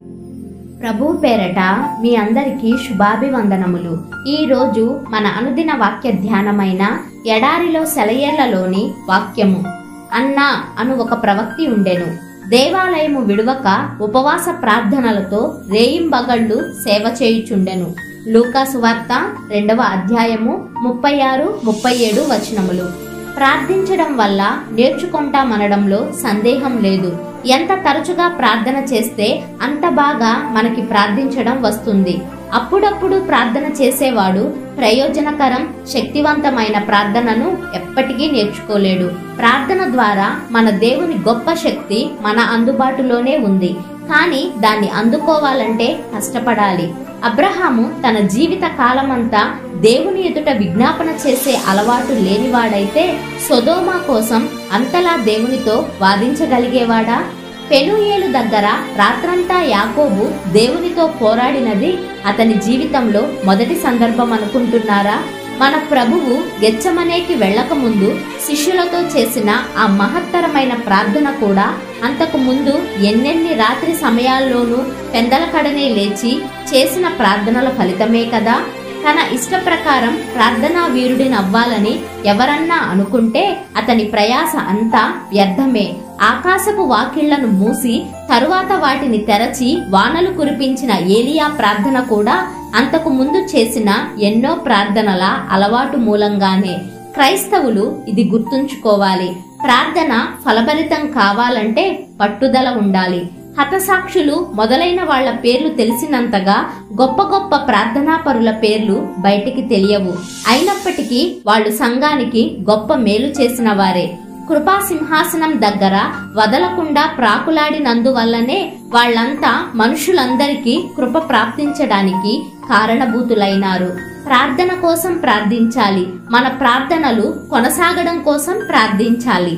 ప్రభు పేరట మీ అందరికీ శుభాభివందనములు. ఈ రోజు మన అనుదిన వాక్య ధ్యానమైన ఎడారిలో సెలయేళ్లలోని వాక్యము. అన్నా అను ఒక ప్రవక్తి ఉండెను. దేవాలయము విడువక ఉపవాస ప్రార్థనలతో రేయింబగళ్ళు సేవ చేయుచుండెను. లూకా సువార్త 2వ అధ్యాయము 36-37 వచనములు. ప్రార్థించడం వల్ల నేర్చుకుంటామనడంలో సందేహం లేదు. ఎంత తరచుగా ప్రార్థన చేస్తే అంత బాగా మనకి ప్రార్థించడం వస్తుంది. అప్పుడప్పుడు ప్రార్థన చేసేవాడు ప్రయోజనకరం, శక్తివంతమైన ప్రార్థనను ఎప్పటికీ నేర్చుకోలేడు. ప్రార్థన ద్వారా మన దేవుని గొప్ప శక్తి మన అందుబాటులోనే ఉంది. కానీ దాన్ని అందుకోవాలంటే కష్టపడాలి. అబ్రహాము తన జీవిత కాలమంతా దేవుని ఎదుట విజ్ఞాపన చేసే అలవాటు లేనివాడైతే సొదొమ కోసం అంతలా దేవునితో వాదించగలిగేవాడా? పెనూయేలు దగ్గర రాత్రంతా యాకోబు దేవునితో పోరాడినది అతని జీవితంలో మొదటి సందర్భం అనుకుంటున్నారా? మన ప్రభువు గెత్సెమనేకి వెళ్ళకముందు శిష్యులతో చేసిన ఆ మహత్తరమైన ప్రార్థన కూడా అంతకు ముందు ఎన్నెన్ని రాత్రి సమయాల్లోనూ పెందలకడనే లేచి చేసిన ప్రార్థనల ఫలితమే కదా. తన ఇష్ట ప్రకారం ప్రార్థనా వీరుడినవ్వాలని ఎవరన్నా అనుకుంటే అతని ప్రయాస అంతా వ్యర్థమే. ఆకాశపు వాకిళ్లను మూసి తరువాత వాటిని తెరచి వానలు కురిపించిన ఏలియా ప్రార్థన కూడా అంతకు ముందు చేసిన ఎన్నో ప్రార్థనల అలవాటు మూలంగానే. క్రైస్తవులు ఇది గుర్తుంచుకోవాలి. ప్రార్థన ఫలభరితం కావాలంటే పట్టుదల ఉండాలి. హతసాక్షులు మొదలైన వాళ్ల పేర్లు తెలిసినంతగా గొప్ప గొప్ప ప్రార్థనాపరుల పేర్లు బయటికి తెలియవు. అయినప్పటికీ వాళ్ళు సంఘానికి గొప్ప మేలు చేసిన వారే. కృపాసింహాసనం దగ్గర వదలకుండా ప్రాకులాడినందువల్లనే వాళ్లంతా మనుషులందరికీ కృప ప్రాప్తించడానికి కారణభూతులైనారు. ప్రార్థన కోసం ప్రార్థించాలి. మన ప్రార్థనలు కొనసాగడం కోసం ప్రార్థించాలి.